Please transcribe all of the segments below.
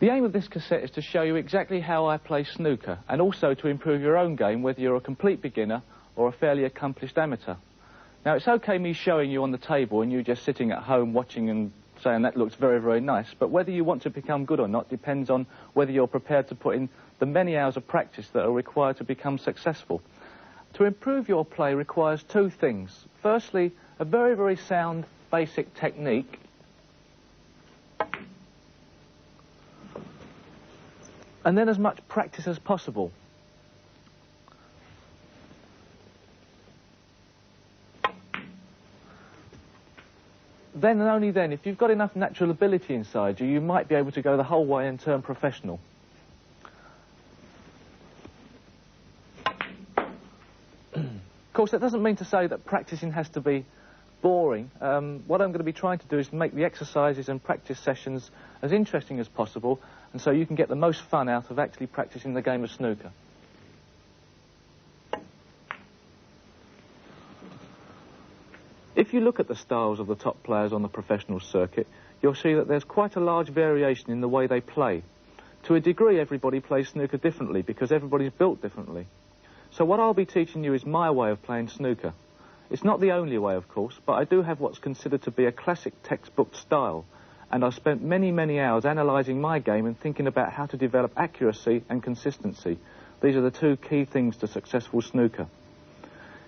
The aim of this cassette is to show you exactly how I play snooker, and also to improve your own game, whether you're a complete beginner or a fairly accomplished amateur. Now, it's okay me showing you on the table and you just sitting at home watching and saying that looks very, very nice, but whether you want to become good or not depends on whether you're prepared to put in the many hours of practice that are required to become successful. To improve your play requires two things. Firstly, a very, very sound basic technique. And then as much practice as possible. Then and only then, if you've got enough natural ability inside you, you might be able to go the whole way and turn professional. Of course, that doesn't mean to say that practicing has to be boring. What I'm going to be trying to do is make the exercises and practice sessions as interesting as possible, and so you can get the most fun out of actually practicing the game of snooker. If you look at the styles of the top players on the professional circuit, you'll see that there's quite a large variation in the way they play. To a degree, everybody plays snooker differently because everybody's built differently. So what I'll be teaching you is my way of playing snooker. It's not the only way, of course, but I do have what's considered to be a classic textbook style, and I've spent many, many hours analysing my game and thinking about how to develop accuracy and consistency. These are the two key things to successful snooker.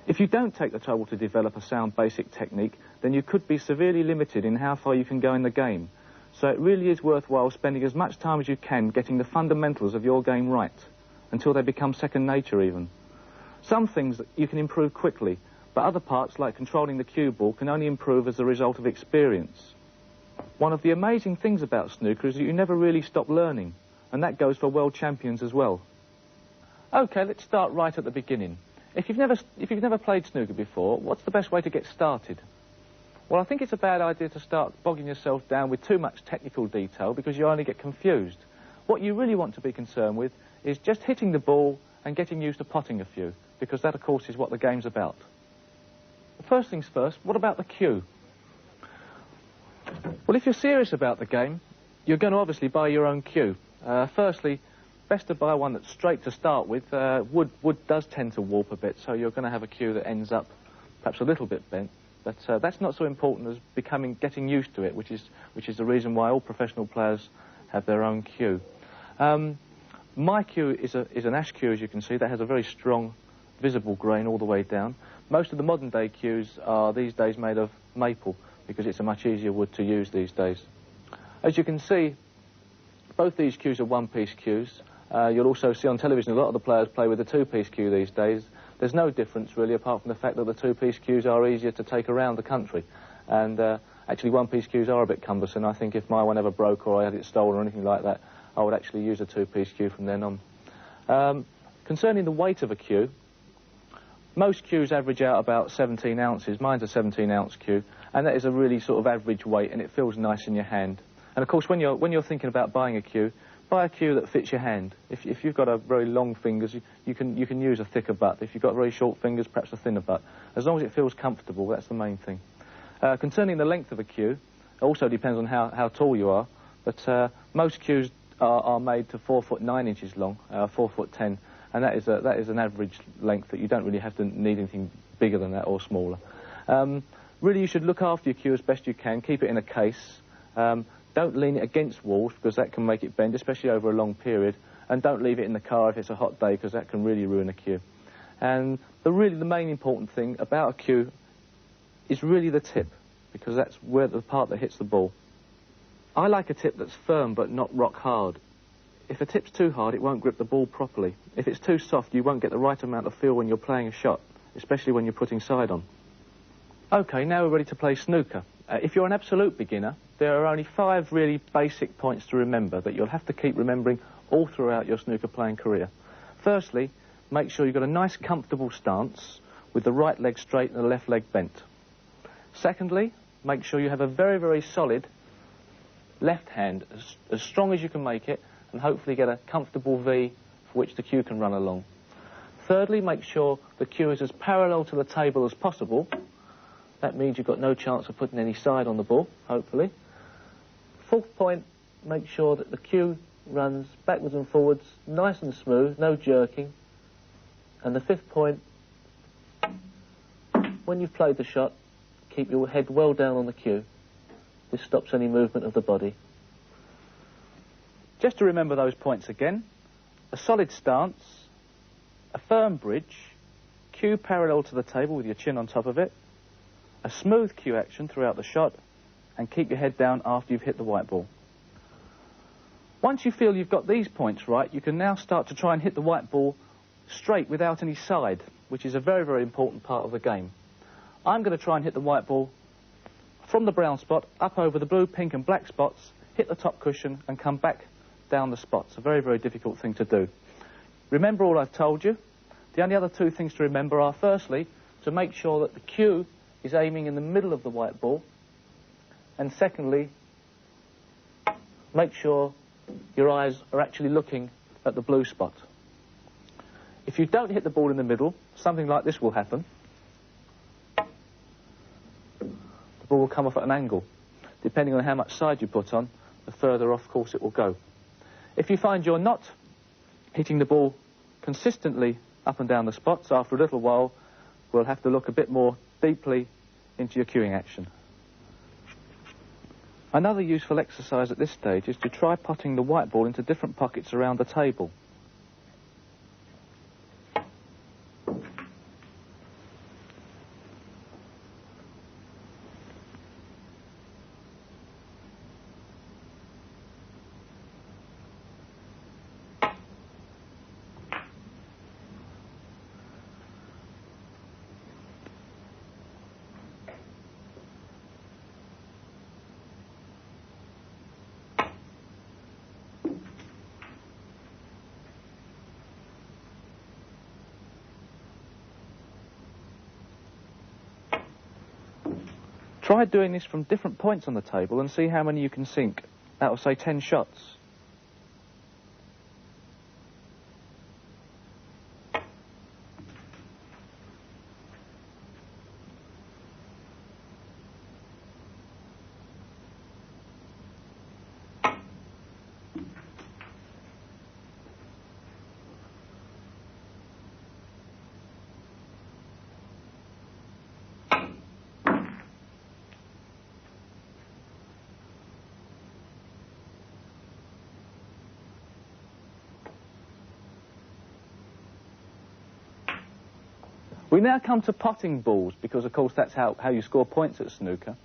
If you don't take the trouble to develop a sound basic technique, then you could be severely limited in how far you can go in the game. So it really is worthwhile spending as much time as you can getting the fundamentals of your game right, until they become second nature even. Some things that you can improve quickly, but other parts, like controlling the cue ball, can only improve as a result of experience. One of the amazing things about snooker is that you never really stop learning, and that goes for world champions as well. Okay, let's start right at the beginning. If you've never played snooker before, what's the best way to get started? Well, I think it's a bad idea to start bogging yourself down with too much technical detail because you only get confused. What you really want to be concerned with is just hitting the ball and getting used to potting a few, because that, of course, is what the game's about. First things first, what about the cue? Well, if you're serious about the game, you're going to obviously buy your own cue. Firstly, best to buy one that's straight to start with. Wood does tend to warp a bit, so you're going to have a cue that ends up perhaps a little bit bent. But that's not so important as getting used to it, which is the reason why all professional players have their own cue. My cue is an ash cue, as you can see. That has a very strong, visible grain all the way down. Most of the modern-day cues are these days made of maple, because it's a much easier wood to use these days. As you can see, both these cues are one-piece cues. You'll also see on television a lot of the players play with a two-piece cue these days. There's no difference, really, apart from the fact that the two-piece cues are easier to take around the country. And actually, one-piece cues are a bit cumbersome. I think if my one ever broke or I had it stolen or anything like that, I would actually use a two-piece cue from then on. Concerning the weight of a cue, most cues average out about 17 ounces. Mine's a 17-ounce cue, and that is a really sort of average weight, and it feels nice in your hand. And of course, when you're thinking about buying a cue, buy a cue that fits your hand. If you've got a very long fingers, you can use a thicker butt. If you've got very short fingers, perhaps a thinner butt. As long as it feels comfortable, that's the main thing. Concerning the length of a cue, it also depends on how tall you are, but most cues are made to 4 foot 9 inches long, 4 foot 10, and that is an average length that you don't really have to need anything bigger than that or smaller. Really, you should look after your cue as best you can. Keep it in a case. Don't lean it against walls, because that can make it bend, especially over a long period. And don't leave it in the car if it's a hot day, because that can really ruin a cue. And the main important thing about a cue is really the tip, because that's where the part that hits the ball. I like a tip that's firm but not rock hard. If a tip's too hard, it won't grip the ball properly. If it's too soft, you won't get the right amount of feel when you're playing a shot, especially when you're putting side on. Okay, now we're ready to play snooker. If you're an absolute beginner, there are only 5 really basic points to remember that you'll have to keep remembering all throughout your snooker playing career. Firstly, make sure you've got a nice comfortable stance with the right leg straight and the left leg bent. Secondly, make sure you have a very, very solid left hand, as strong as you can make it, and hopefully get a comfortable V for which the cue can run along. Thirdly, make sure the cue is as parallel to the table as possible. That means you've got no chance of putting any side on the ball, hopefully. Fourth point, make sure that the cue runs backwards and forwards, nice and smooth, no jerking. And the fifth point, when you've played the shot, keep your head well down on the cue. This stops any movement of the body. Just to remember those points again, a solid stance, a firm bridge, cue parallel to the table with your chin on top of it, a smooth cue action throughout the shot, and keep your head down after you've hit the white ball. Once you feel you've got these points right, you can now start to try and hit the white ball straight without any side, which is a very, very important part of the game. I'm going to try and hit the white ball from the brown spot, up over the blue, pink and black spots, hit the top cushion and come back down the spots. A very, very difficult thing to do. Remember all I've told you. The only other two things to remember are, firstly, to make sure that the cue is aiming in the middle of the white ball, and secondly, make sure your eyes are actually looking at the blue spot. If you don't hit the ball in the middle, something like this will happen. The ball will come off at an angle. Depending on how much side you put on, the further off course it will go. If you find you're not hitting the ball consistently up and down the spots, after a little while, we'll have to look a bit more deeply into your cueing action. Another useful exercise at this stage is to try potting the white ball into different pockets around the table. Try doing this from different points on the table and see how many you can sink out of, say, 10 shots. We now come to potting balls, because, of course, that's how you score points at snooker.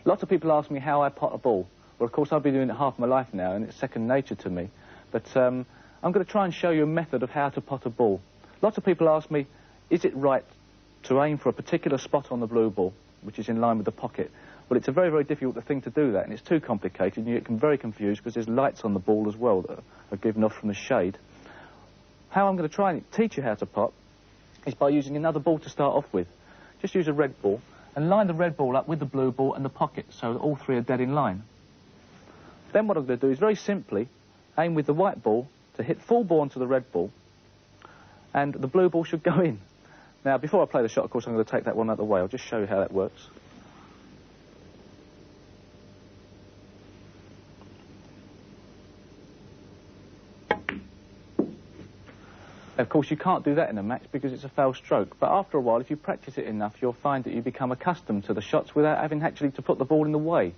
Lots of people ask me how I pot a ball. Well, of course, I've been doing it half my life now, and it's second nature to me. But I'm going to try and show you a method of how to pot a ball. Lots of people ask me, is it right to aim for a particular spot on the blue ball, which is in line with the pocket? Well, it's a very, very difficult thing to do that, and it's too complicated, and you get very confused because there's lights on the ball as well that are given off from the shade. How I'm going to try and teach you how to pot is by using another ball to start off with. Just use a red ball and line the red ball up with the blue ball and the pocket so that all three are dead in line. Then what I'm going to do is very simply aim with the white ball to hit full ball onto the red ball, and the blue ball should go in. Now, before I play the shot, of course, I'm going to take that one out of the way. I'll just show you how that works. Of course, you can't do that in a match because it's a foul stroke. But after a while, if you practice it enough, you'll find that you become accustomed to the shots without having actually to put the ball in the way.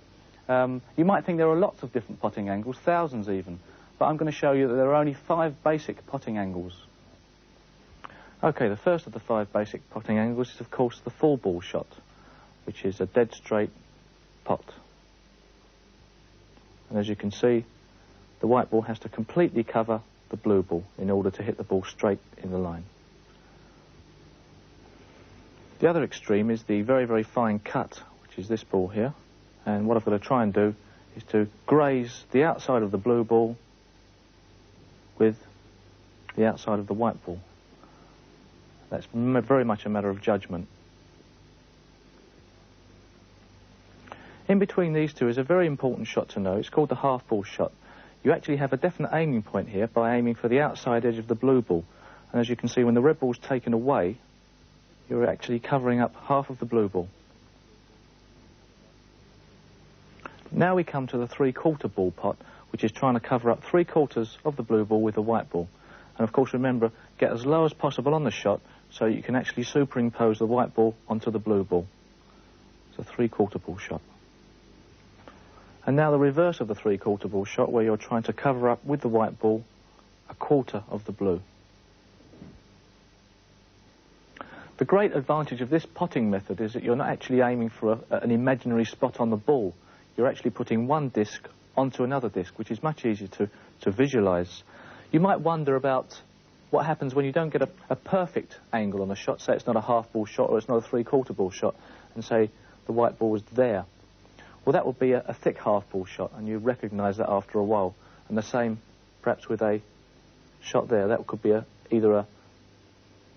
You might think there are lots of different potting angles, thousands even. But I'm going to show you that there are only 5 basic potting angles. OK, the first of the 5 basic potting angles is, of course, the full ball shot, which is a dead straight pot. And as you can see, the white ball has to completely cover the blue ball in order to hit the ball straight in the line. The other extreme is the very, very fine cut, which is this ball here. And what I've got to try and do is to graze the outside of the blue ball with the outside of the white ball. That's very much a matter of judgment. In between these two is a very important shot to know. It's called the half ball shot. You actually have a definite aiming point here by aiming for the outside edge of the blue ball. And as you can see, when the red ball's taken away, you're actually covering up half of the blue ball. Now we come to the 3/4 ball pot, which is trying to cover up 3/4 of the blue ball with the white ball. And of course, remember, get as low as possible on the shot so you can actually superimpose the white ball onto the blue ball. It's a 3/4 ball shot. And now the reverse of the 3/4 ball shot, where you're trying to cover up with the white ball 1/4 of the blue. The great advantage of this potting method is that you're not actually aiming for an imaginary spot on the ball. You're actually putting one disc onto another disc, which is much easier to visualise. You might wonder about what happens when you don't get a perfect angle on a shot, say it's not a half ball shot or it's not a 3/4 ball shot, and say the white ball was there. Well, that would be a thick half ball shot, and you recognise that after a while. And the same perhaps with a shot there. That could be either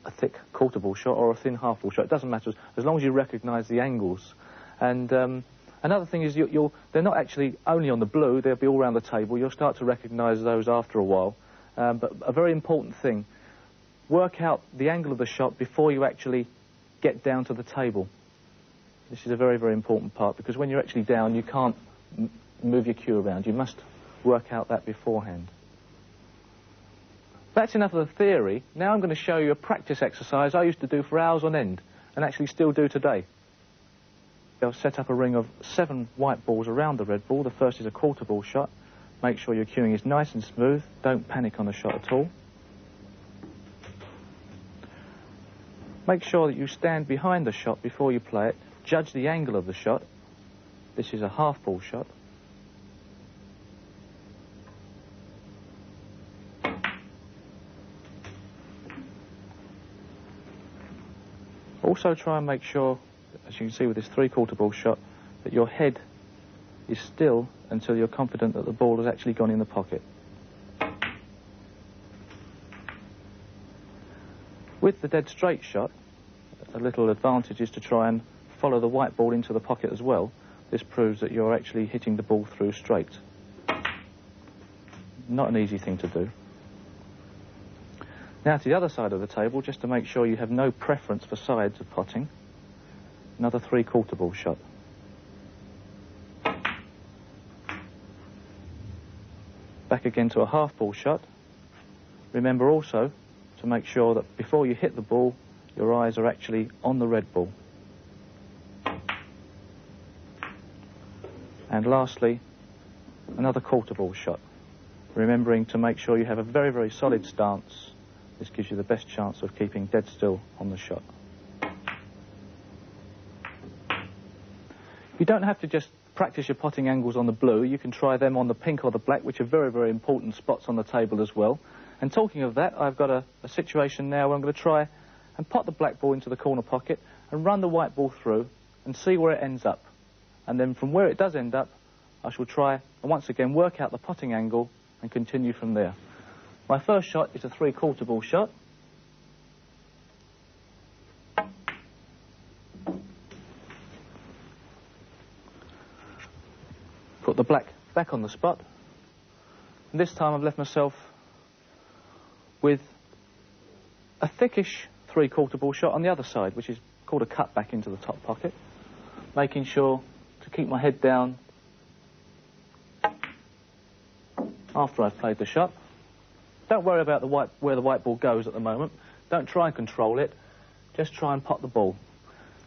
a thick quarter ball shot or a thin half ball shot. It doesn't matter as long as you recognise the angles. And another thing is they're not actually only on the blue, they'll be all around the table. You'll start to recognise those after a while. But a very important thing, work out the angle of the shot before you actually get down to the table. This is a very, very important part, because when you're actually down, you can't move your cue around. You must work out that beforehand. That's enough of the theory. Now I'm going to show you a practice exercise I used to do for hours on end, and actually still do today. I'll set up a ring of 7 white balls around the red ball. The first is a 1/4 ball shot. Make sure your cueing is nice and smooth. Don't panic on the shot at all. Make sure that you stand behind the shot before you play it. Judge the angle of the shot. This is a half ball shot. Also try and make sure, as you can see with this 3/4 ball shot, that your head is still until you're confident that the ball has actually gone in the pocket. With the dead straight shot, a little advantage is to try and follow the white ball into the pocket as well. This proves that you're actually hitting the ball through straight. Not an easy thing to do. Now to the other side of the table, just to make sure you have no preference for sides of potting, another 3/4 ball shot. Back again to a half ball shot. Remember also to make sure that before you hit the ball, your eyes are actually on the red ball. And lastly, another 1/4 ball shot. Remembering to make sure you have a very, very solid stance. This gives you the best chance of keeping dead still on the shot. You don't have to just practice your potting angles on the blue. You can try them on the pink or the black, which are very, very important spots on the table as well. And talking of that, I've got a situation now where I'm going to try and pot the black ball into the corner pocket and run the white ball through and see where it ends up. And then from where it does end up, I shall try and once again work out the potting angle and continue from there. My first shot is a 3/4 ball shot. Put the black back on the spot. And this time I've left myself with a thickish 3/4 ball shot on the other side, which is called a cut back into the top pocket. Making sure to keep my head down after I've played the shot. Don't worry about where the white ball goes at the moment. Don't try and control it. Just try and pot the ball.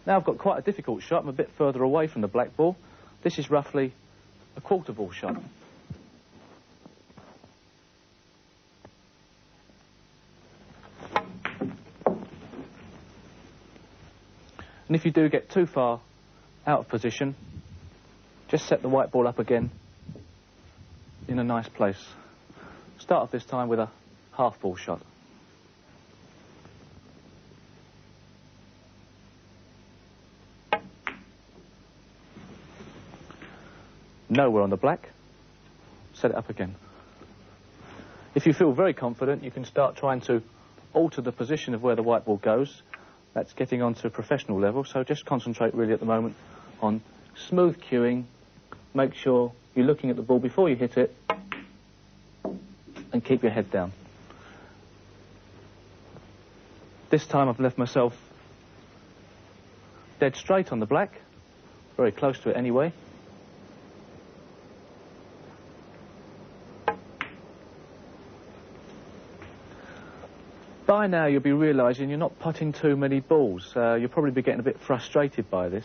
Now I've got quite a difficult shot. I'm a bit further away from the black ball. This is roughly a 1/4 ball shot. And if you do get too far out of position, just set the white ball up again in a nice place. Start off this time with a half ball shot. Nowhere on the black, set it up again. If you feel very confident, you can start trying to alter the position of where the white ball goes. That's getting on to professional level, so just concentrate really at the moment on smooth cueing. Make sure you're looking at the ball before you hit it, and keep your head down. This time I've left myself dead straight on the black, very close to it anyway. by now you'll be realising you're not putting too many balls. You'll probably be getting a bit frustrated by this.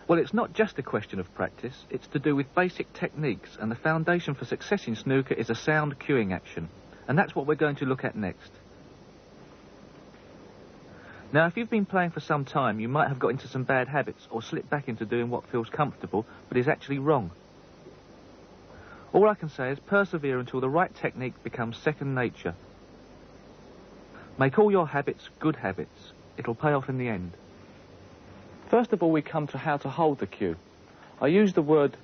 Well, it's not just a question of practice. It's to do with basic techniques, and the foundation for success in snooker is a sound cueing action. And that's what we're going to look at next. Now, if you've been playing for some time, you might have got into some bad habits or slipped back into doing what feels comfortable, but is actually wrong. All I can say is persevere until the right technique becomes second nature. Make all your habits good habits. It'll pay off in the end. First of all, we come to how to hold the cue. I use the word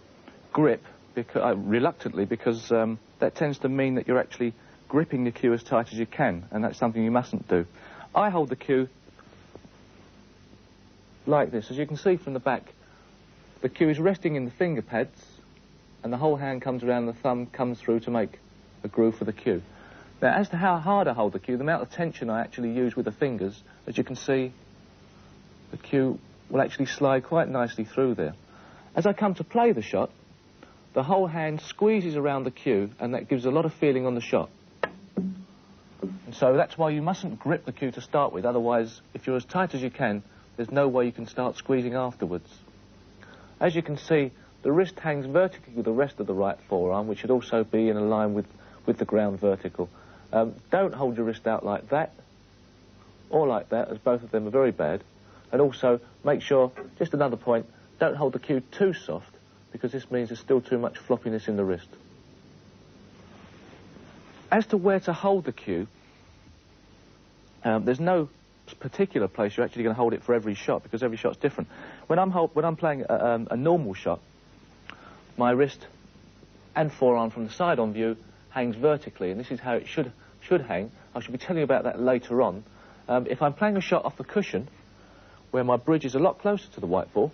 grip reluctantly because that tends to mean that you're actually gripping the cue as tight as you can, and that's something you mustn't do. I hold the cue like this. As you can see from the back, the cue is resting in the finger pads, and the whole hand comes around, the thumb comes through to make a groove for the cue. Now, as to how hard I hold the cue, the amount of tension I actually use with the fingers, as you can see, the cue will actually slide quite nicely through there. As I come to play the shot, the whole hand squeezes around the cue, and that gives a lot of feeling on the shot. And so that's why you mustn't grip the cue to start with, otherwise, if you're as tight as you can, there's no way you can start squeezing afterwards. As you can see, the wrist hangs vertically with the rest of the right forearm, which should also be in a line with the ground vertical. Don't hold your wrist out like that, or like that, as both of them are very bad. And also, make sure, just another point, don't hold the cue too soft, because this means there's still too much floppiness in the wrist. As to where to hold the cue, there's no particular place you're actually going to hold it for every shot, because every shot's different. When I'm playing a normal shot, my wrist and forearm from the side on view hangs vertically, and this is how it should hang. I should be telling you about that later on. If I'm playing a shot off the cushion, where my bridge is a lot closer to the white ball,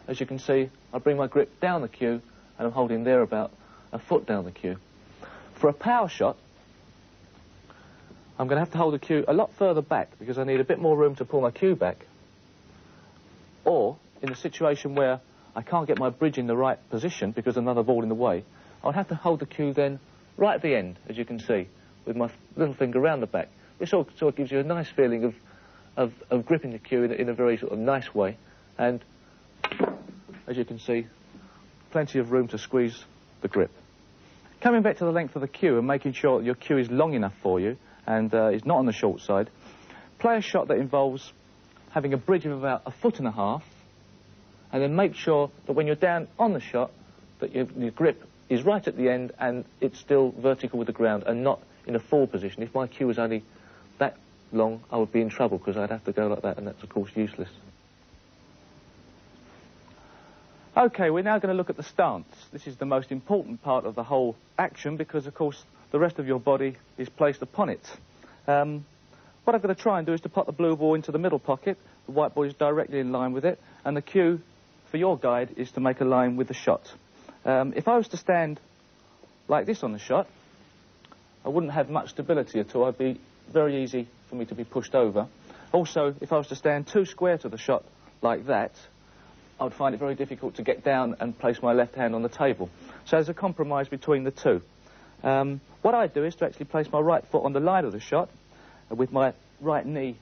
as you can see, I bring my grip down the cue, and I'm holding there about a foot down the cue. For a power shot, I'm going to have to hold the cue a lot further back, because I need a bit more room to pull my cue back. Or, in a situation where I can't get my bridge in the right position because another ball in the way, I'll have to hold the cue then right at the end, as you can see, with my little finger round the back. This all sort of gives you a nice feeling of gripping the cue in a very sort of nice way. And, as you can see, plenty of room to squeeze the grip. Coming back to the length of the cue and making sure that your cue is long enough for you and is not on the short side, play a shot that involves having a bridge of about 1.5 feet, and then make sure that when you're down on the shot, that your grip is right at the end and it's still vertical with the ground and not in a forward position. If my cue was only that long, I would be in trouble, because I'd have to go like that, and that's, of course, useless. OK, we're now going to look at the stance. This is the most important part of the whole action, because, of course, the rest of your body is placed upon it. What I'm going to try and do is to put the blue ball into the middle pocket, the white ball is directly in line with it, and the cue for your guide is to make a line with the shot. If I was to stand like this on the shot, I wouldn't have much stability at all. It'd be very easy for me to be pushed over. Also, if I was to stand too square to the shot like that, I would find it very difficult to get down and place my left hand on the table. So there's a compromise between the two. What I do is to actually place my right foot on the line of the shot, with my right knee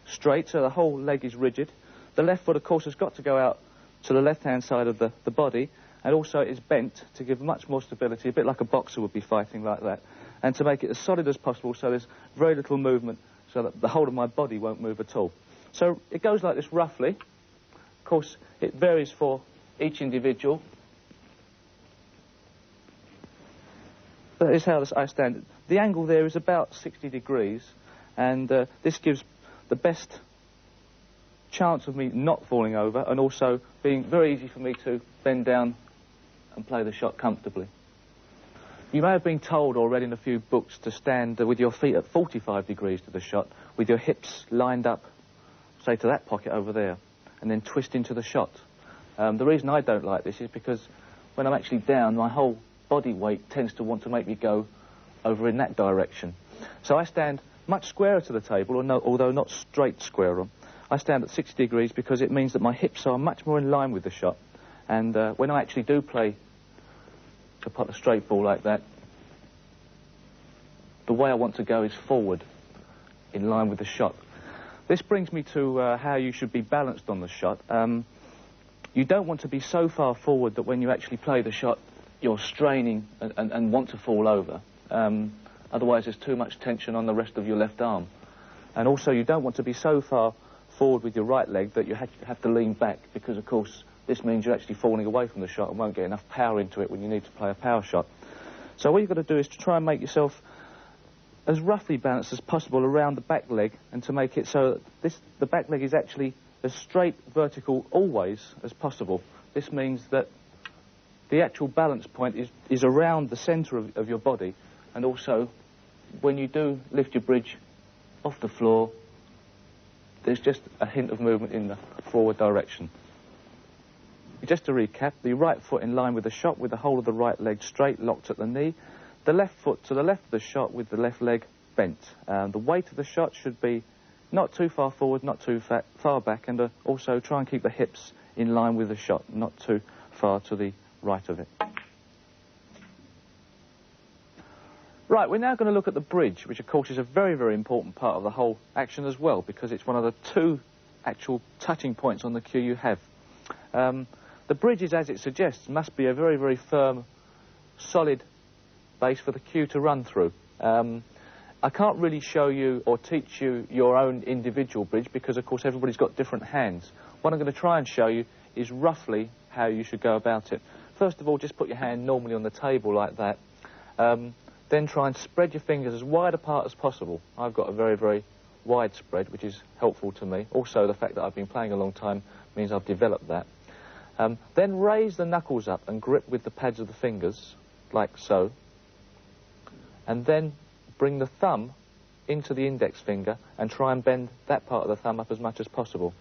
straight, so the whole leg is rigid. The left foot, of course, has got to go out to the left-hand side of the body, and also it is bent to give much more stability, a bit like a boxer would be fighting like that, and to make it as solid as possible so there's very little movement, so that the whole of my body won't move at all. So it goes like this roughly. Of course, it varies for each individual. That is how I stand. The angle there is about 60 degrees, and this gives the best chance of me not falling over, and also being very easy for me to bend down and play the shot comfortably. You may have been told or read in a few books to stand with your feet at 45 degrees to the shot, with your hips lined up, say, to that pocket over there, and then twist into the shot. The reason I don't like this is because when I'm actually down, my whole body weight tends to want to make me go over in that direction. So I stand much squarer to the table, although not straight square on. I stand at 60 degrees because it means that my hips are much more in line with the shot. And when I actually do play to put a straight ball like that, the way I want to go is forward in line with the shot. This brings me to how you should be balanced on the shot. You don't want to be so far forward that when you actually play the shot, you're straining and want to fall over. Otherwise, there's too much tension on the rest of your left arm. And also, you don't want to be so far forward with your right leg that you have to lean back, because, of course, this means you're actually falling away from the shot and won't get enough power into it when you need to play a power shot. So what you've got to do is to try and make yourself as roughly balanced as possible around the back leg, and to make it so that the back leg is actually as straight, vertical, always as possible. This means that the actual balance point is around the centre of your body, and also when you do lift your bridge off the floor, there's just a hint of movement in the forward direction. Just to recap, the right foot in line with the shot with the whole of the right leg straight, locked at the knee. The left foot to the left of the shot with the left leg bent. The weight of the shot should be not too far forward, not too far back, and also try and keep the hips in line with the shot, not too far to the right of it. Right, we're now going to look at the bridge, which of course is a very, very important part of the whole action as well, because it's one of the two actual touching points on the cue you have. The bridge is, as it suggests, must be a very, very firm, solid base for the cue to run through. I can't really show you or teach you your own individual bridge because, of course, everybody's got different hands. What I'm going to try and show you is roughly how you should go about it. First of all, just put your hand normally on the table like that. Then try and spread your fingers as wide apart as possible. I've got a very, very wide spread, which is helpful to me. Also, the fact that I've been playing a long time means I've developed that. Then raise the knuckles up and grip with the pads of the fingers, like so. And then bring the thumb into the index finger and try and bend that part of the thumb up as much as possible.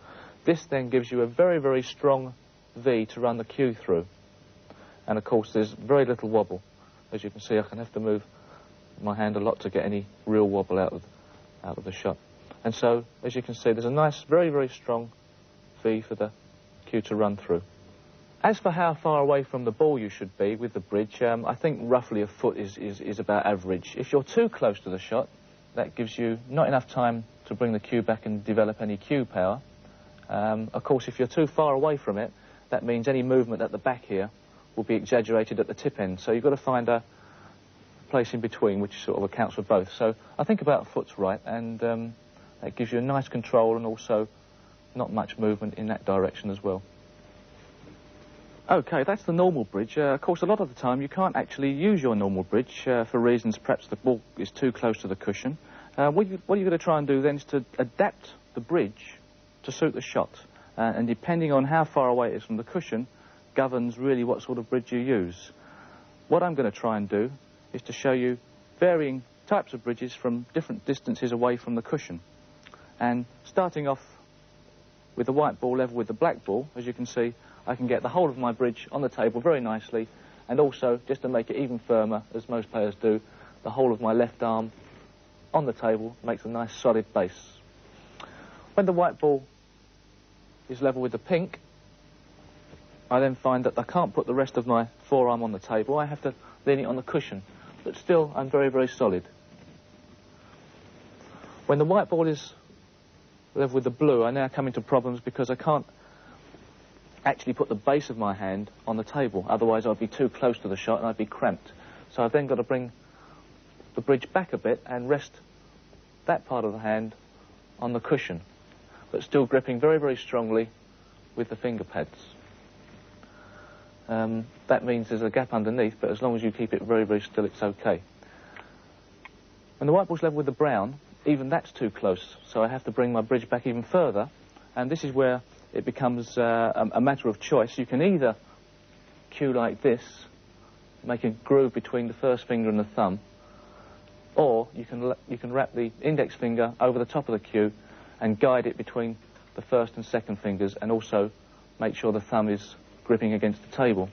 This then gives you a very, very strong V to run the cue through. And of course there's very little wobble. As you can see, I can have to move my hand a lot to get any real wobble out of the shot. And so, as you can see, there's a nice, very, very strong V for the cue to run through. As for how far away from the ball you should be with the bridge, I think roughly a foot is about average. If you're too close to the shot, that gives you not enough time to bring the cue back and develop any cue power. Of course, if you're too far away from it, that means any movement at the back here will be exaggerated at the tip end. So you've got to find a place in between which sort of accounts for both. So I think about a foot's right, and that gives you a nice control and also not much movement in that direction as well. Okay, that's the normal bridge. Of course, a lot of the time you can't actually use your normal bridge for reasons perhaps the ball is too close to the cushion. What you're going to try and do then is to adapt the bridge to suit the shot. And depending on how far away it is from the cushion, governs really what sort of bridge you use. What I'm going to try and do is to show you varying types of bridges from different distances away from the cushion. And starting off with the white ball level with the black ball, as you can see, I can get the whole of my bridge on the table very nicely, and also, just to make it even firmer, as most players do, the whole of my left arm on the table makes a nice solid base. When the white ball is level with the pink, I then find that I can't put the rest of my forearm on the table. I have to lean it on the cushion, but still I'm very, very solid. When the white ball is level with the blue, I now come into problems because I can't actually put the base of my hand on the table. Otherwise I'd be too close to the shot and I'd be cramped. So I've then got to bring the bridge back a bit and rest that part of the hand on the cushion, but still gripping very, very strongly with the finger pads. That means there's a gap underneath, but as long as you keep it very, very still, it's okay. When the white ball's level with the brown, even that's too close, so I have to bring my bridge back even further, and this is where it becomes a matter of choice. You can either cue like this, make a groove between the first finger and the thumb, or you can wrap the index finger over the top of the cue and guide it between the first and second fingers, and also make sure the thumb is gripping against the table.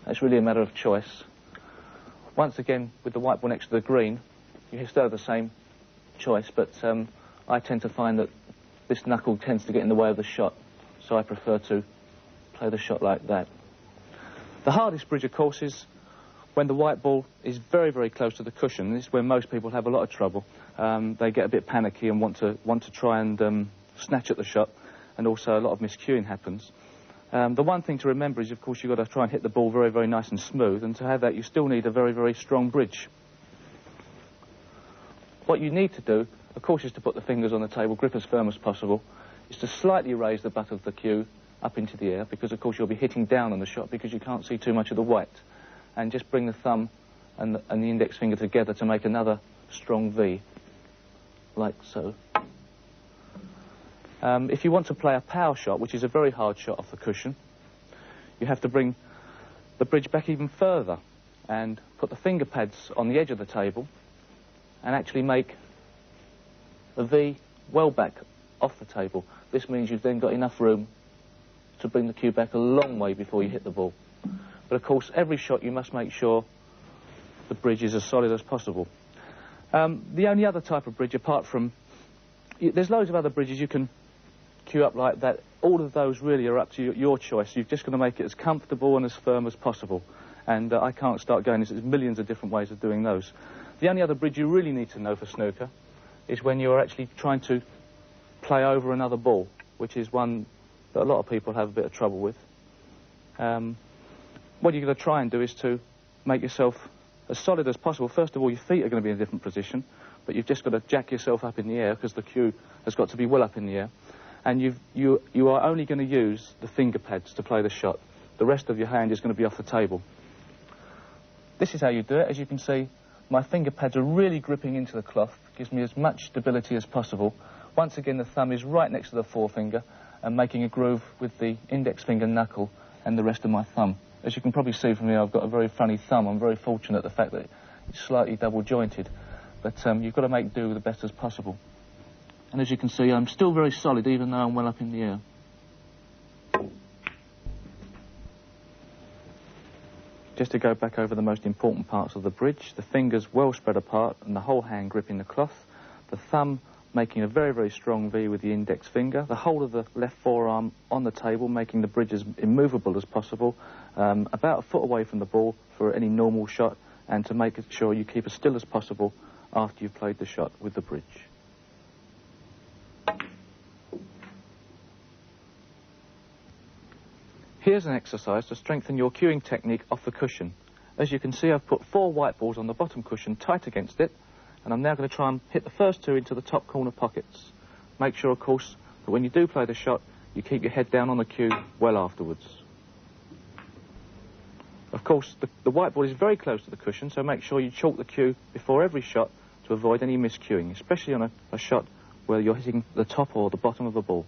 That's really a matter of choice. Once again, with the white ball next to the green, you still have the same choice, but I tend to find that this knuckle tends to get in the way of the shot, so I prefer to play the shot like that. The hardest bridge, of course, is when the white ball is very, very close to the cushion. This is where most people have a lot of trouble. They get a bit panicky and want to try and snatch at the shot, and also a lot of miscuing happens. The one thing to remember is, of course, you've got to try and hit the ball very, very nice and smooth, and to have that you still need a very, very strong bridge. What you need to do, of course, is to put the fingers on the table, grip as firm as possible, is to slightly raise the butt of the cue up into the air, because, of course, you'll be hitting down on the shot because you can't see too much of the white, and just bring the thumb and the index finger together to make another strong V, like so. If you want to play a power shot, which is a very hard shot off the cushion, you have to bring the bridge back even further and put the finger pads on the edge of the table and actually make a V well back off the table. This means you've then got enough room to bring the cue back a long way before you hit the ball. But of course, every shot you must make sure the bridge is as solid as possible. The only other type of bridge, apart from... There's loads of other bridges you can cue up like that. All of those really are up to your choice. You've just got to make it as comfortable and as firm as possible. And I can't start going. There's millions of different ways of doing those. The only other bridge you really need to know for snooker is when you're actually trying to play over another ball, which is one that a lot of people have a bit of trouble with. What you're going to try and do is to make yourself as solid as possible. First of all, your feet are going to be in a different position, but you've just got to jack yourself up in the air because the cue has got to be well up in the air. And you are only going to use the finger pads to play the shot. The rest of your hand is going to be off the table. This is how you do it. As you can see, my finger pads are really gripping into the cloth. Gives me as much stability as possible. Once again, the thumb is right next to the forefinger and making a groove with the index finger knuckle and the rest of my thumb. As you can probably see from here, I've got a very funny thumb. I'm very fortunate the fact that it's slightly double jointed. But you've got to make do the best as possible. And as you can see, I'm still very solid even though I'm well up in the air. Just to go back over the most important parts of the bridge, the fingers well spread apart and the whole hand gripping the cloth, the thumb making a very, very strong V with the index finger, the whole of the left forearm on the table, making the bridge as immovable as possible, about a foot away from the ball for any normal shot, and to make sure you keep as still as possible after you've played the shot with the bridge. Here's an exercise to strengthen your cueing technique off the cushion. As you can see, I've put 4 white balls on the bottom cushion tight against it, and I'm now going to try and hit the first 2 into the top corner pockets. Make sure, of course, that when you do play the shot, you keep your head down on the cue well afterwards. Of course, the white ball is very close to the cushion, so make sure you chalk the cue before every shot to avoid any miscuing, especially on a shot where you're hitting the top or the bottom of the ball.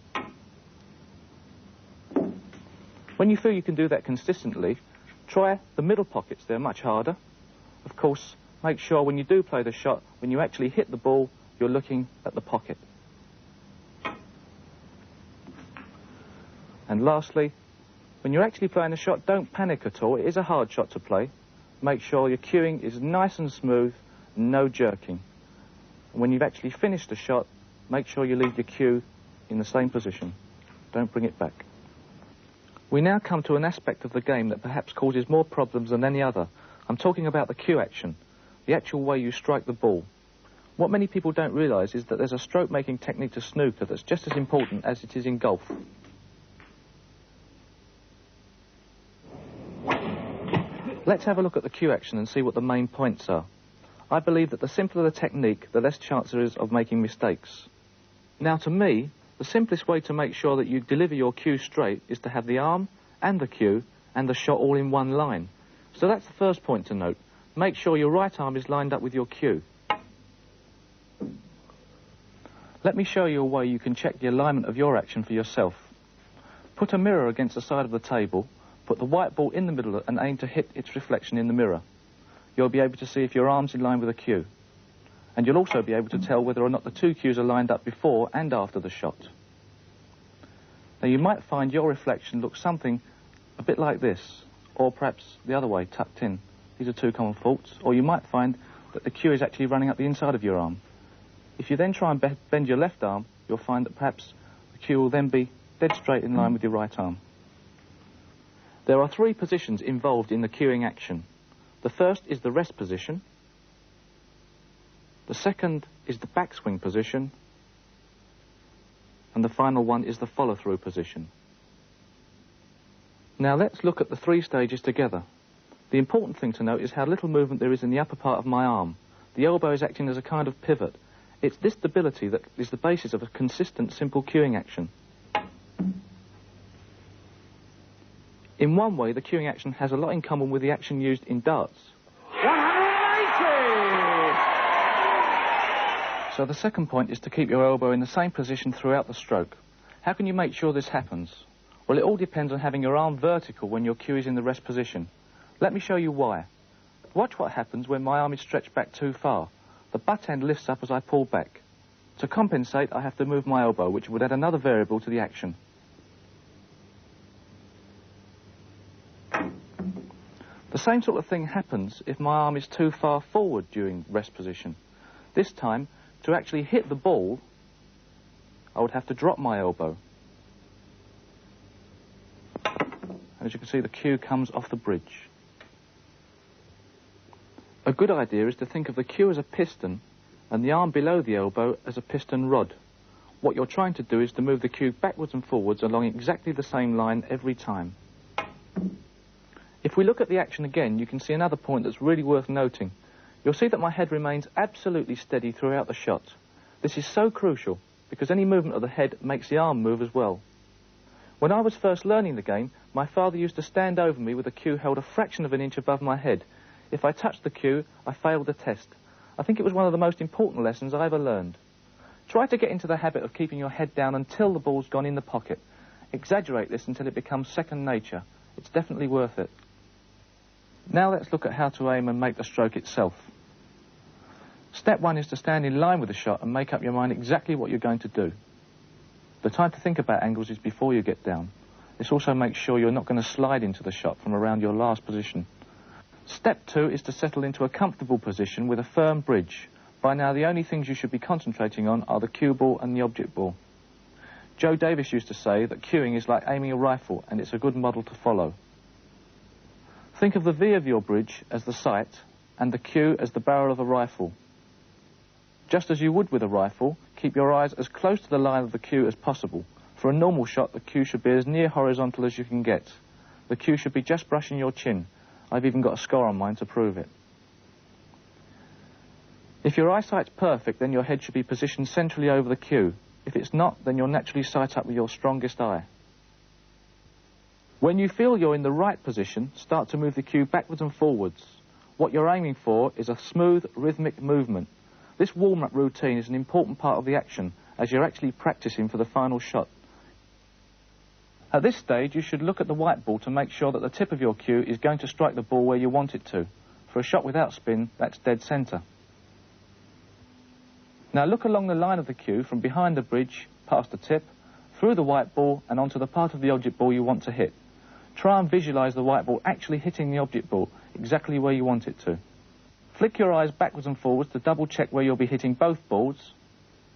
When you feel you can do that consistently, try the middle pockets. They're much harder. Of course, make sure when you do play the shot, when you actually hit the ball, you're looking at the pocket. And lastly, when you're actually playing the shot, don't panic at all. It is a hard shot to play. Make sure your cueing is nice and smooth, no jerking. And when you've actually finished the shot, make sure you leave your cue in the same position. Don't bring it back. We now come to an aspect of the game that perhaps causes more problems than any other. I'm talking about the cue action, the actual way you strike the ball. What many people don't realise is that there's a stroke-making technique to snooker that's just as important as it is in golf. Let's have a look at the cue action and see what the main points are. I believe that the simpler the technique, the less chance there is of making mistakes. Now, to me, the simplest way to make sure that you deliver your cue straight is to have the arm and the cue and the shot all in one line. So that's the first point to note. Make sure your right arm is lined up with your cue. Let me show you a way you can check the alignment of your action for yourself. Put a mirror against the side of the table, put the white ball in the middle and aim to hit its reflection in the mirror. You'll be able to see if your arm's in line with the cue. And you'll also be able to tell whether or not the 2 cues are lined up before and after the shot. Now, you might find your reflection looks something a bit like this, or perhaps the other way, tucked in. These are 2 common faults. Or you might find that the cue is actually running up the inside of your arm. If you then try and bend your left arm, you'll find that perhaps the cue will then be dead straight in line with your right arm. There are 3 positions involved in the cueing action. The first is the rest position. The second is the backswing position. And the final one is the follow-through position. Now let's look at the 3 stages together. The important thing to note is how little movement there is in the upper part of my arm. The elbow is acting as a kind of pivot. It's this stability that is the basis of a consistent, simple cueing action. In one way, the cueing action has a lot in common with the action used in darts. 180! So the second point is to keep your elbow in the same position throughout the stroke. How can you make sure this happens? Well, it all depends on having your arm vertical when your cue is in the rest position. Let me show you why. Watch what happens when my arm is stretched back too far. The butt end lifts up as I pull back. To compensate, I have to move my elbow, which would add another variable to the action. The same sort of thing happens if my arm is too far forward during rest position. This time, to actually hit the ball, I would have to drop my elbow. And as you can see, the cue comes off the bridge. A good idea is to think of the cue as a piston and the arm below the elbow as a piston rod. What you're trying to do is to move the cue backwards and forwards along exactly the same line every time. If we look at the action again, you can see another point that's really worth noting. You'll see that my head remains absolutely steady throughout the shot. This is so crucial because any movement of the head makes the arm move as well. When I was first learning the game, my father used to stand over me with the cue held a fraction of an inch above my head. If I touched the cue, I failed the test. I think it was one of the most important lessons I ever learned. Try to get into the habit of keeping your head down until the ball's gone in the pocket. Exaggerate this until it becomes second nature. It's definitely worth it. Now let's look at how to aim and make the stroke itself. Step 1 is to stand in line with the shot and make up your mind exactly what you're going to do. The time to think about angles is before you get down. This also makes sure you're not going to slide into the shot from around your last position. Step 2 is to settle into a comfortable position with a firm bridge. By now, the only things you should be concentrating on are the cue ball and the object ball. Joe Davis used to say that cueing is like aiming a rifle, and it's a good model to follow. Think of the V of your bridge as the sight and the cue as the barrel of a rifle. Just as you would with a rifle, keep your eyes as close to the line of the cue as possible. For a normal shot, the cue should be as near horizontal as you can get. The cue should be just brushing your chin. I've even got a score on mine to prove it. If your eyesight's perfect, then your head should be positioned centrally over the cue. If it's not, then you'll naturally sight up with your strongest eye. When you feel you're in the right position, start to move the cue backwards and forwards. What you're aiming for is a smooth, rhythmic movement. This warm-up routine is an important part of the action, as you're actually practicing for the final shot. At this stage, you should look at the white ball to make sure that the tip of your cue is going to strike the ball where you want it to. For a shot without spin, that's dead centre. Now look along the line of the cue from behind the bridge, past the tip, through the white ball and onto the part of the object ball you want to hit. Try and visualise the white ball actually hitting the object ball exactly where you want it to. Flick your eyes backwards and forwards to double check where you'll be hitting both balls.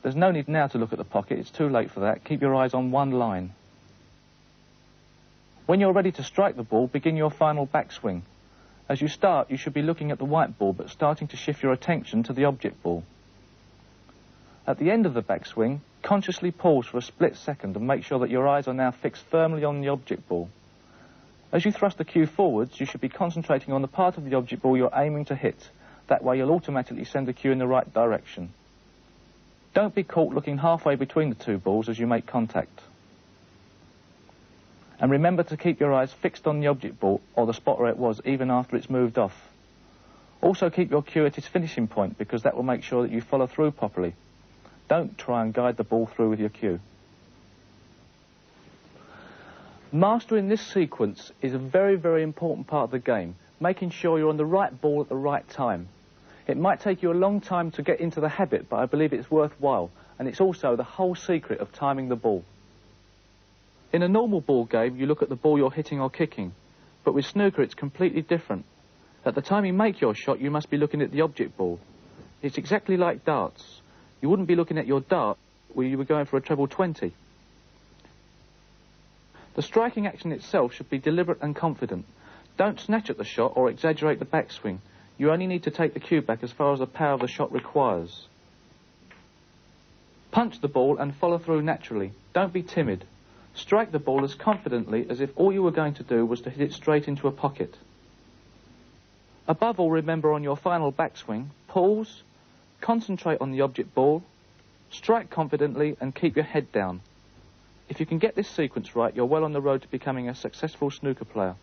There's no need now to look at the pocket, it's too late for that. Keep your eyes on one line. When you're ready to strike the ball, begin your final backswing. As you start, you should be looking at the white ball, but starting to shift your attention to the object ball. At the end of the backswing, consciously pause for a split second and make sure that your eyes are now fixed firmly on the object ball. As you thrust the cue forwards, you should be concentrating on the part of the object ball you're aiming to hit. That way you'll automatically send the cue in the right direction. Don't be caught looking halfway between the two balls as you make contact. And remember to keep your eyes fixed on the object ball, or the spot where it was, even after it's moved off. Also keep your cue at its finishing point, because that will make sure that you follow through properly. Don't try and guide the ball through with your cue. Mastering this sequence is a very, very important part of the game, making sure you're on the right ball at the right time. It might take you a long time to get into the habit, but I believe it's worthwhile, and it's also the whole secret of timing the ball. In a normal ball game, you look at the ball you're hitting or kicking, but with snooker it's completely different. At the time you make your shot, you must be looking at the object ball. It's exactly like darts. You wouldn't be looking at your dart where you were going for a treble 20. The striking action itself should be deliberate and confident. Don't snatch at the shot or exaggerate the backswing. You only need to take the cue back as far as the power of the shot requires. Punch the ball and follow through naturally. Don't be timid. Strike the ball as confidently as if all you were going to do was to hit it straight into a pocket. Above all, remember on your final backswing, pause, concentrate on the object ball, strike confidently and keep your head down. If you can get this sequence right, you're well on the road to becoming a successful snooker player.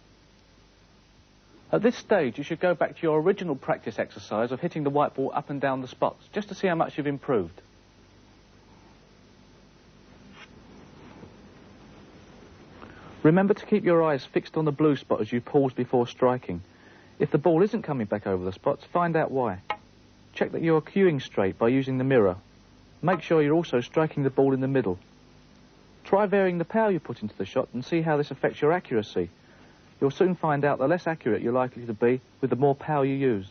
At this stage, you should go back to your original practice exercise of hitting the white ball up and down the spots, just to see how much you've improved. Remember to keep your eyes fixed on the blue spot as you pause before striking. If the ball isn't coming back over the spots, find out why. Check that you're cueing straight by using the mirror. Make sure you're also striking the ball in the middle. Try varying the power you put into the shot and see how this affects your accuracy. You'll soon find out the less accurate you're likely to be with the more power you use.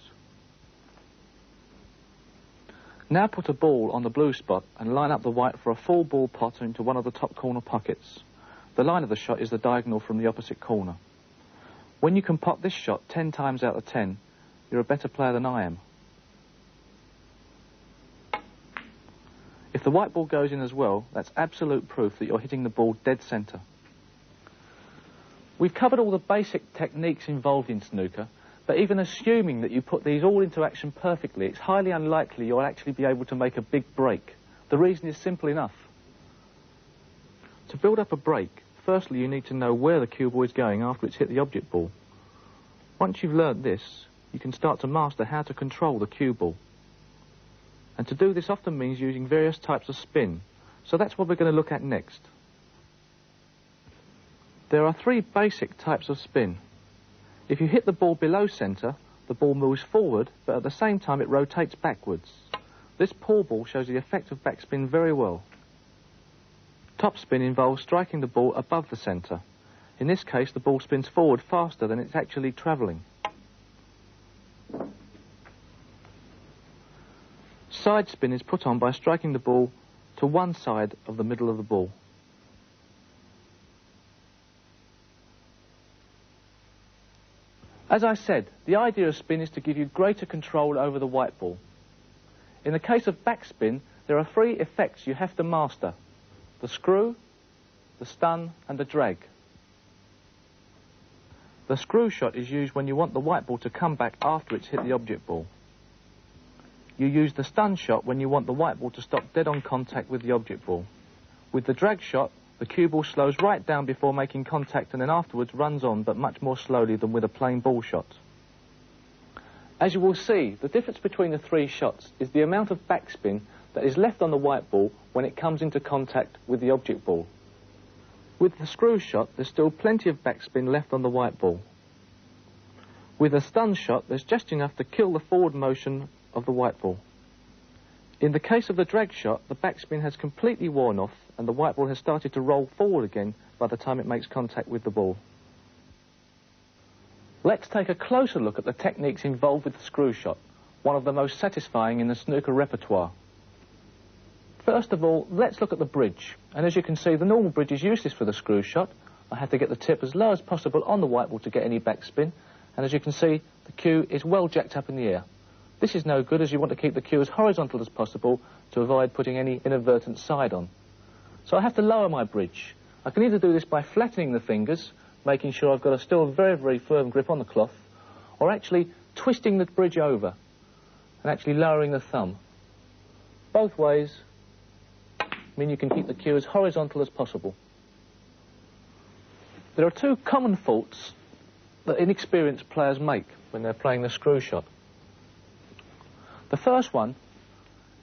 Now put a ball on the blue spot and line up the white for a full ball pot into one of the top corner pockets. The line of the shot is the diagonal from the opposite corner. When you can pot this shot 10 times out of 10, you're a better player than I am. If the white ball goes in as well, that's absolute proof that you're hitting the ball dead centre. We've covered all the basic techniques involved in snooker, but even assuming that you put these all into action perfectly, it's highly unlikely you'll actually be able to make a big break. The reason is simple enough. To build up a break, firstly you need to know where the cue ball is going after it's hit the object ball. Once you've learnt this, you can start to master how to control the cue ball. And to do this often means using various types of spin, so that's what we're going to look at next. There are 3 basic types of spin. If you hit the ball below centre, the ball moves forward, but at the same time it rotates backwards. This paw ball shows the effect of backspin very well. Top spin involves striking the ball above the centre. In this case, the ball spins forward faster than it's actually travelling. Side spin is put on by striking the ball to one side of the middle of the ball. As I said, the idea of spin is to give you greater control over the white ball. In the case of backspin, there are 3 effects you have to master: the screw, the stun and the drag. The screw shot is used when you want the white ball to come back after it's hit the object ball. You use the stun shot when you want the white ball to stop dead on contact with the object ball. With the drag shot, the cue ball slows right down before making contact and then afterwards runs on, but much more slowly than with a plain ball shot. As you will see, the difference between the 3 shots is the amount of backspin that is left on the white ball when it comes into contact with the object ball. With the screw shot, there's still plenty of backspin left on the white ball. With a stun shot, there's just enough to kill the forward motion of the white ball. In the case of the drag shot, the backspin has completely worn off and the white ball has started to roll forward again by the time it makes contact with the ball. Let's take a closer look at the techniques involved with the screw shot, one of the most satisfying in the snooker repertoire. First of all, let's look at the bridge. And as you can see, the normal bridge is useless for the screw shot. I have to get the tip as low as possible on the white ball to get any backspin. And as you can see, the cue is well jacked up in the air. This is no good as you want to keep the cue as horizontal as possible to avoid putting any inadvertent side on. So I have to lower my bridge. I can either do this by flattening the fingers, making sure I've got a still very, very firm grip on the cloth, or actually twisting the bridge over and actually lowering the thumb. Both ways mean you can keep the cue as horizontal as possible. There are 2 common faults that inexperienced players make when they're playing the screw shot. The first one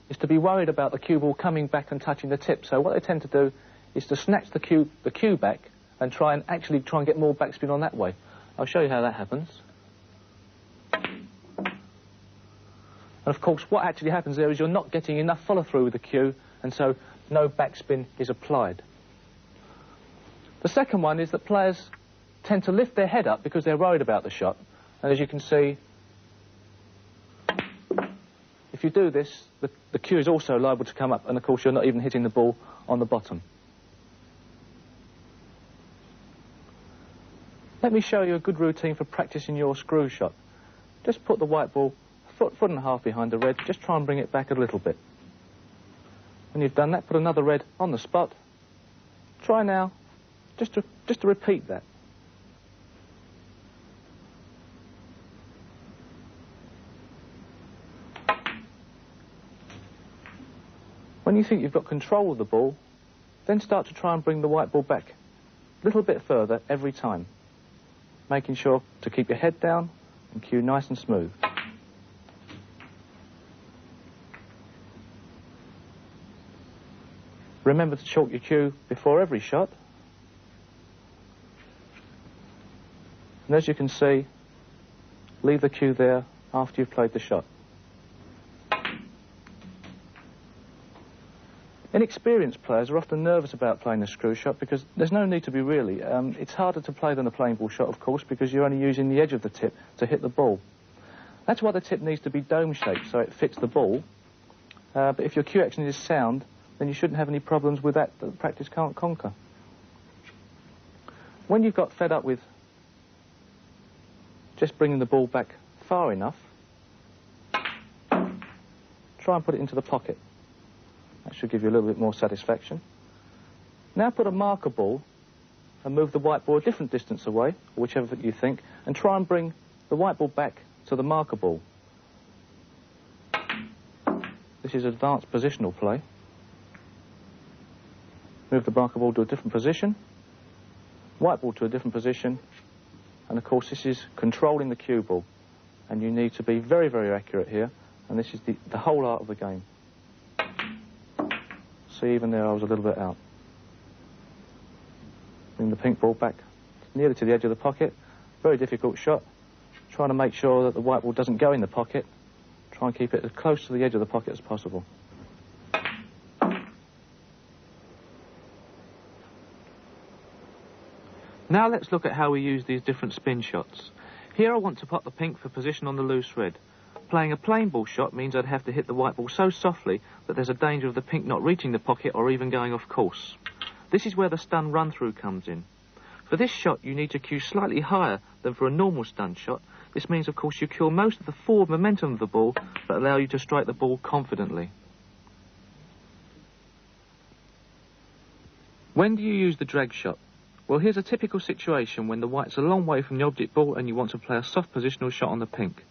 is to be worried about the cue ball coming back and touching the tip. So what they tend to do is to snatch the cue back and try and get more backspin on that way. I'll show you how that happens. And of course, what actually happens there is you're not getting enough follow-through with the cue, and so no backspin is applied. The second one is that players tend to lift their head up because they're worried about the shot. And as you can see, if you do this, the cue is also liable to come up, and of course you're not even hitting the ball on the bottom. Let me show you a good routine for practicing your screw shot. Just put the white ball foot and a half behind the red, just try and bring it back a little bit. When you've done that, put another red on the spot. Try now, just to repeat that. When you think you've got control of the ball, then start to try and bring the white ball back a little bit further every time, making sure to keep your head down and cue nice and smooth. Remember to chalk your cue before every shot. And as you can see, leave the cue there after you've played the shot. Inexperienced players are often nervous about playing the screw shot because there's no need to be really. It's harder to play than a plain ball shot, of course, because you're only using the edge of the tip to hit the ball. That's why the tip needs to be dome-shaped so it fits the ball. But if your cue action is sound, then you shouldn't have any problems with that practice can't conquer. When you've got fed up with just bringing the ball back far enough, try and put it into the pocket. That should give you a little bit more satisfaction. Now put a marker ball and move the white ball a different distance away, or whichever you think, and try and bring the white ball back to the marker ball. This is advanced positional play. Move the marker ball to a different position, white ball to a different position, and of course this is controlling the cue ball, and you need to be very, very accurate here, and this is the whole art of the game. See, even there I was a little bit out. Bring the pink ball back nearly to the edge of the pocket. Very difficult shot. Trying to make sure that the white ball doesn't go in the pocket. Try and keep it as close to the edge of the pocket as possible. Now let's look at how we use these different spin shots. Here I want to pop the pink for position on the loose red. Playing a plain ball shot means I'd have to hit the white ball so softly that there's a danger of the pink not reaching the pocket or even going off course. This is where the stun run-through comes in. For this shot, you need to cue slightly higher than for a normal stun shot. This means, of course, you kill most of the forward momentum of the ball, but allow you to strike the ball confidently. When do you use the drag shot? Well, here's a typical situation when the white's a long way from the object ball and you want to play a soft positional shot on the pink.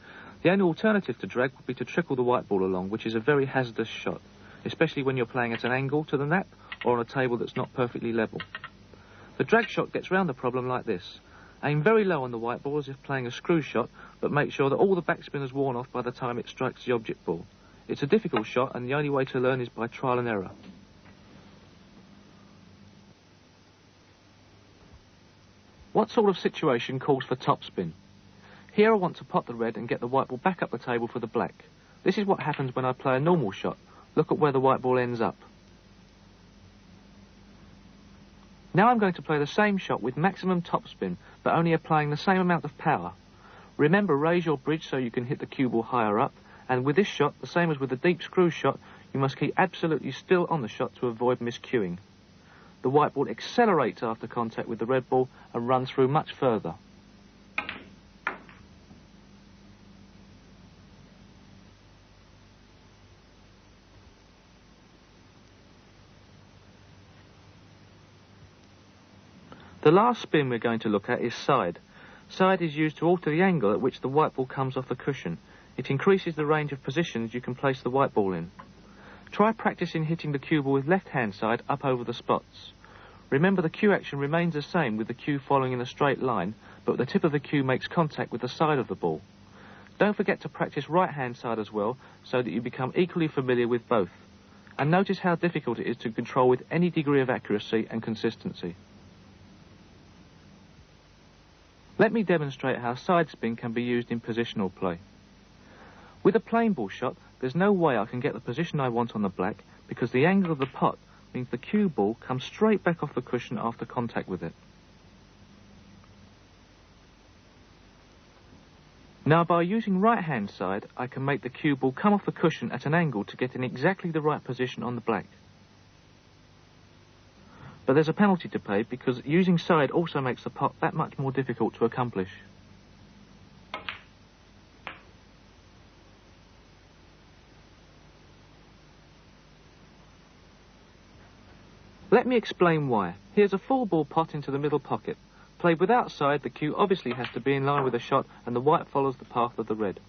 The only alternative to drag would be to trickle the white ball along, which is a very hazardous shot, especially when you're playing at an angle to the nap or on a table that's not perfectly level. The drag shot gets round the problem like this. Aim very low on the white ball as if playing a screw shot, but make sure that all the backspin is worn off by the time it strikes the object ball. It's a difficult shot, and the only way to learn is by trial and error. What sort of situation calls for topspin? Here I want to pot the red and get the white ball back up the table for the black. This is what happens when I play a normal shot. Look at where the white ball ends up. Now I'm going to play the same shot with maximum topspin, but only applying the same amount of power. Remember, raise your bridge so you can hit the cue ball higher up, and with this shot, the same as with the deep screw shot, you must keep absolutely still on the shot to avoid miscuing. The white ball accelerates after contact with the red ball and runs through much further. The last spin we're going to look at is side. Side is used to alter the angle at which the white ball comes off the cushion. It increases the range of positions you can place the white ball in. Try practicing hitting the cue ball with left-hand side up over the spots. Remember, the cue action remains the same with the cue following in a straight line, but the tip of the cue makes contact with the side of the ball. Don't forget to practice right-hand side as well, so that you become equally familiar with both. And notice how difficult it is to control with any degree of accuracy and consistency. Let me demonstrate how side spin can be used in positional play. With a plain ball shot, there's no way I can get the position I want on the black because the angle of the pot means the cue ball comes straight back off the cushion after contact with it. Now, by using right-hand side, I can make the cue ball come off the cushion at an angle to get in exactly the right position on the black. But there's a penalty to pay because using side also makes the pot that much more difficult to accomplish. Let me explain why. Here's a full ball pot into the middle pocket. Played without side, the cue obviously has to be in line with the shot and the white follows the path of the red.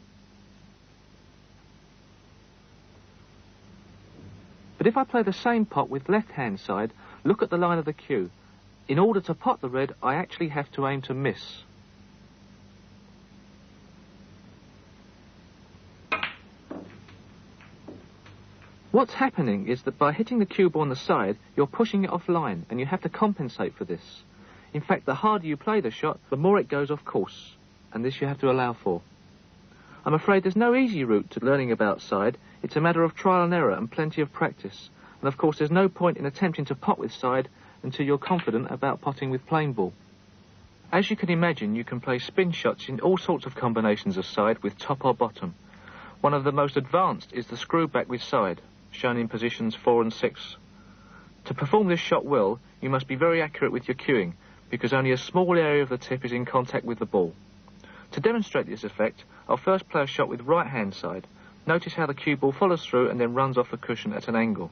But if I play the same pot with left-hand side, look at the line of the cue. In order to pot the red, I actually have to aim to miss. What's happening is that by hitting the cue ball on the side, you're pushing it offline, and you have to compensate for this. In fact, the harder you play the shot, the more it goes off course, and this you have to allow for. I'm afraid there's no easy route to learning about side. It's a matter of trial and error and plenty of practice. And of course, there's no point in attempting to pot with side until you're confident about potting with plain ball. As you can imagine, you can play spin shots in all sorts of combinations of side with top or bottom. One of the most advanced is the screw back with side, shown in positions 4 and 6. To perform this shot well, you must be very accurate with your cueing, because only a small area of the tip is in contact with the ball. To demonstrate this effect, I'll first play a shot with right-hand side. Notice how the cue ball follows through and then runs off the cushion at an angle.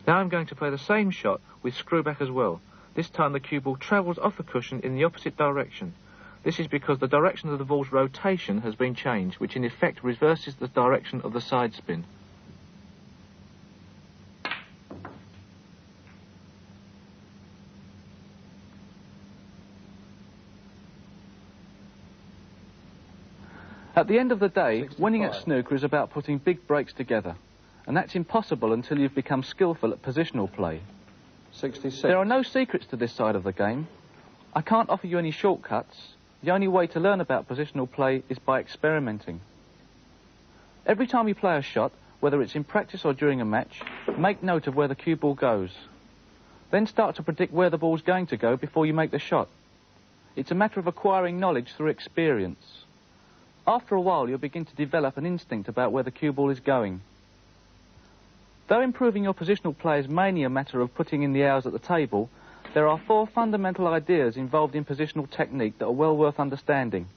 Now I'm going to play the same shot with screw back as well. This time the cue ball travels off the cushion in the opposite direction. This is because the direction of the ball's rotation has been changed, which in effect reverses the direction of the side spin. At the end of the day, 65. Winning at snooker is about putting big breaks together, and that's impossible until you've become skillful at positional play. 66. There are no secrets to this side of the game. I can't offer you any shortcuts. The only way to learn about positional play is by experimenting. Every time you play a shot, whether it's in practice or during a match, make note of where the cue ball goes. Then start to predict where the ball's going to go before you make the shot. It's a matter of acquiring knowledge through experience. After a while, you'll begin to develop an instinct about where the cue ball is going. Though improving your positional play is mainly a matter of putting in the hours at the table, there are 4 fundamental ideas involved in positional technique that are well worth understanding.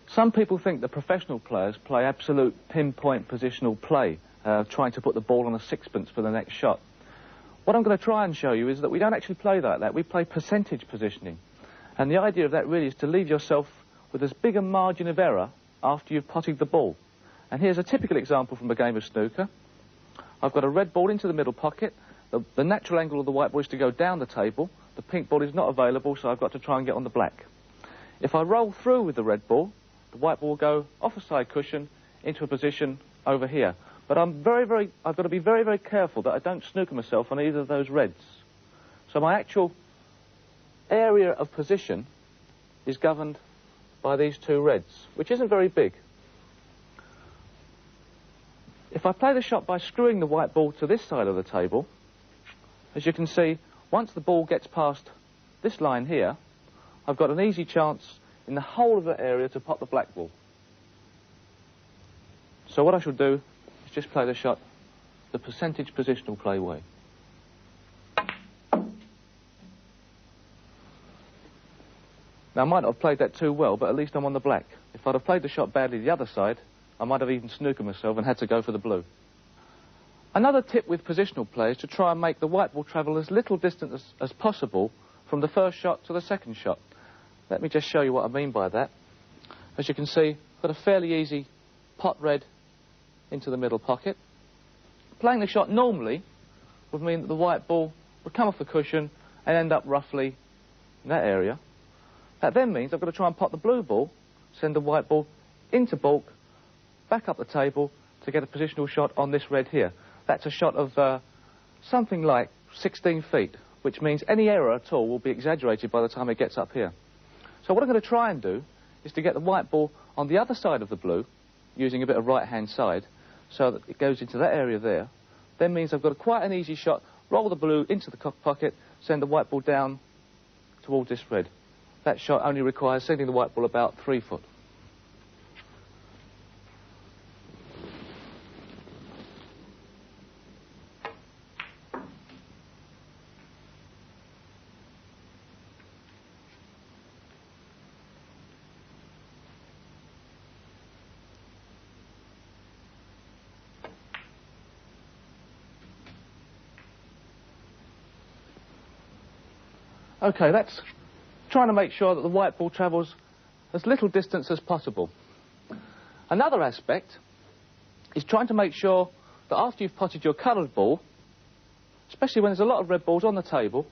Some people think that professional players play absolute pinpoint positional play, trying to put the ball on a sixpence for the next shot. What I'm going to try and show you is that we don't actually play like that. We play percentage positioning. And the idea of that really is to leave yourself with as big a margin of error after you've potted the ball. And here's a typical example from a game of snooker. I've got a red ball into the middle pocket. The natural angle of the white ball is to go down the table. The pink ball is not available, so I've got to try and get on the black. If I roll through with the red ball, the white ball will go off a side cushion into a position over here. But I've got to be very, very careful that I don't snooker myself on either of those reds. So my actual area of position is governed by these 2 reds, which isn't very big. If I play the shot by screwing the white ball to this side of the table, as you can see, once the ball gets past this line here, I've got an easy chance in the whole of the area to pot the black ball. So what I should do is just play the shot the percentage positional play way. Now, I might not have played that too well, but at least I'm on the black. If I'd have played the shot badly the other side, I might have even snookered myself and had to go for the blue. Another tip with positional play is to try and make the white ball travel as little distance as possible from the first shot to the second shot. Let me just show you what I mean by that. As you can see, I've got a fairly easy pot red into the middle pocket. Playing the shot normally would mean that the white ball would come off the cushion and end up roughly in that area. That then means I've got to try and pot the blue ball, send the white ball into baulk, back up the table to get a positional shot on this red here. That's a shot of something like 16 feet, which means any error at all will be exaggerated by the time it gets up here. So what I'm going to try and do is to get the white ball on the other side of the blue, using a bit of right-hand side, so that it goes into that area there. Then means I've got quite an easy shot, roll the blue into the pocket, send the white ball down towards this red. that shot only requires sending the white ball about 3 foot. Okay, that's trying to make sure that the white ball travels as little distance as possible. Another aspect is trying to make sure that after you've potted your coloured ball, especially when there's a lot of red balls on the table,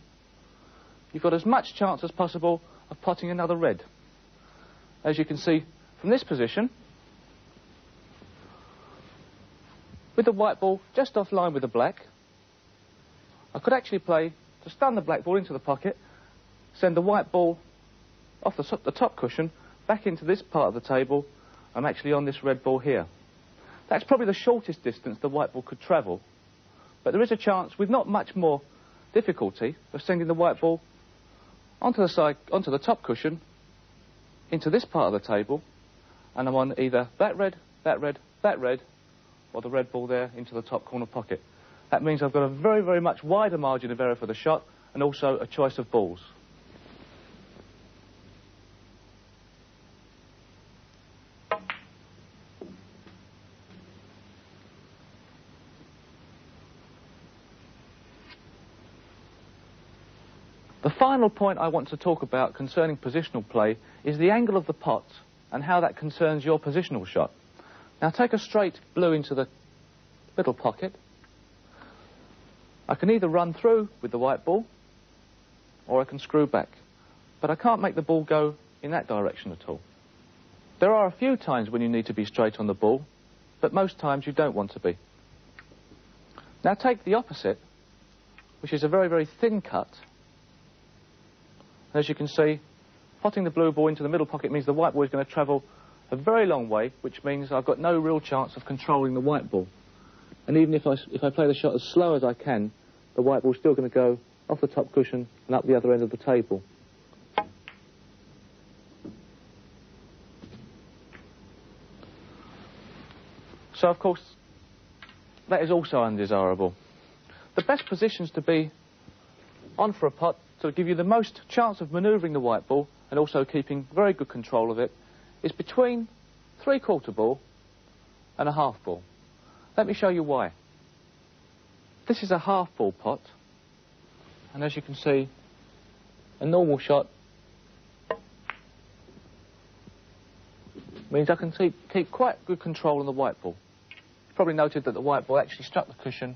you've got as much chance as possible of potting another red. As you can see from this position, with the white ball just offline with the black, I could actually play to stun the black ball into the pocket, send the white ball off the top cushion back into this part of the table. I'm actually on this red ball here. That's probably the shortest distance the white ball could travel, but there is a chance with not much more difficulty of sending the white ball onto the top cushion into this part of the table, and I'm on either that red, that red, that red, or the red ball there into the top corner pocket. That means I've got a very, very much wider margin of error for the shot and also a choice of balls. The final point I want to talk about concerning positional play is the angle of the pot and how that concerns your positional shot. Now take a straight blue into the middle pocket. I can either run through with the white ball or I can screw back, but I can't make the ball go in that direction at all. There are a few times when you need to be straight on the ball, but most times you don't want to be. Now take the opposite, which is a very, very thin cut. As you can see, potting the blue ball into the middle pocket means the white ball is going to travel a very long way, which means I've got no real chance of controlling the white ball. And even if I play the shot as slow as I can, the white ball's still going to go off the top cushion and up the other end of the table. So, of course, that is also undesirable. The best positions to be on for a pot to give you the most chance of manoeuvring the white ball and also keeping very good control of it is between 3/4 ball and a half ball. Let me show you why. This is a half ball pot, and as you can see, a normal shot means I can keep quite good control on the white ball. You've probably noted that the white ball actually struck the cushion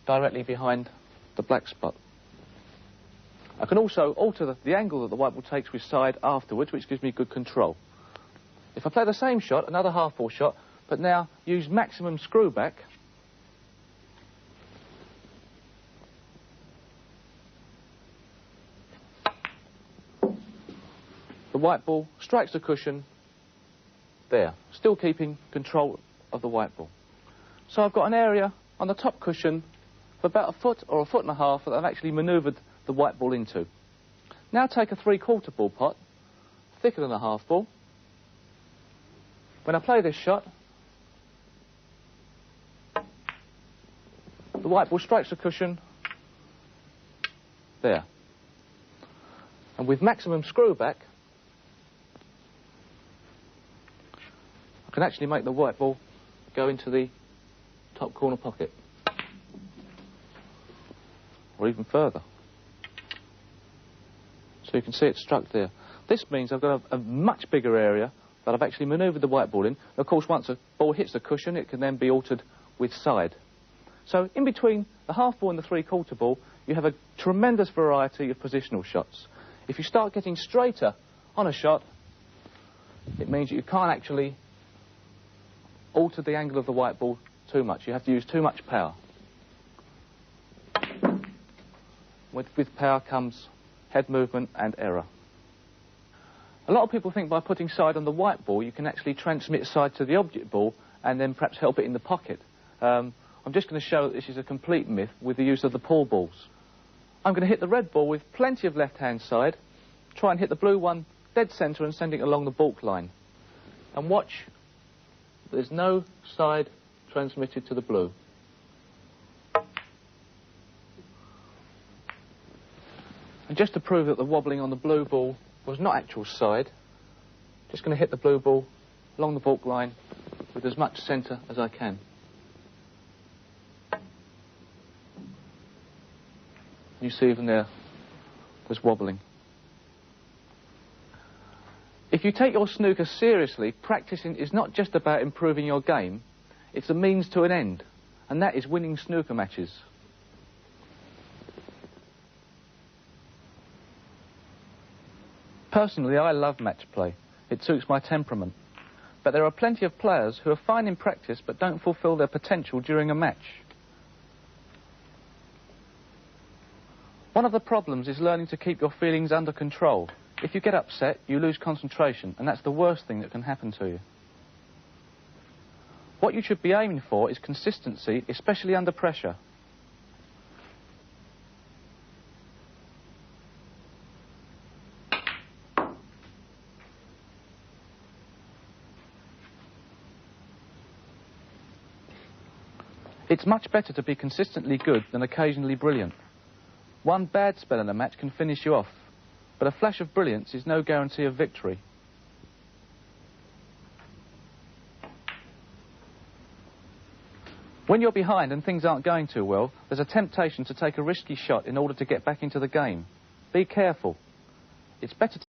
directly behind the black spot. I can also alter the angle that the white ball takes with side afterwards, which gives me good control. If I play the same shot, another half ball shot, but now use maximum screw back, the white ball strikes the cushion there, still keeping control of the white ball. So I've got an area on the top cushion of about a foot or a foot and a half that I've actually manoeuvred the white ball into. Now take a 3/4 ball pot, thicker than a half ball. When I play this shot, the white ball strikes the cushion there. And with maximum screw back, I can actually make the white ball go into the top corner pocket. Or even further. So you can see it struck there. This means I've got a much bigger area that I've actually manoeuvred the white ball in. Of course, once a ball hits the cushion, it can then be altered with side. So in between the half ball and the 3/4 ball, you have a tremendous variety of positional shots. If you start getting straighter on a shot, it means that you can't actually alter the angle of the white ball too much. You have to use too much power. With power comes head movement and error. A lot of people think by putting side on the white ball you can actually transmit side to the object ball and then perhaps help it in the pocket. I'm just going to show that this is a complete myth with the use of the pull balls. I'm going to hit the red ball with plenty of left-hand side try and hit the blue one dead centre and send it along the baulk line. And watch, there's no side transmitted to the blue. And just to prove that the wobbling on the blue ball was not actual side, just going to hit the blue ball along the baulk line with as much centre as I can. You see even there's wobbling. If you take your snooker seriously, practicing is not just about improving your game, it's a means to an end, and that is winning snooker matches. Personally, I love match play. It suits my temperament. But there are plenty of players who are fine in practice but don't fulfil their potential during a match. One of the problems is learning to keep your feelings under control. If you get upset, you lose concentration, and that's the worst thing that can happen to you. What you should be aiming for is consistency, especially under pressure. It's much better to be consistently good than occasionally brilliant. One bad spell in a match can finish you off, but a flash of brilliance is no guarantee of victory. When you're behind and things aren't going too well, there's a temptation to take a risky shot in order to get back into the game. Be careful. It's better to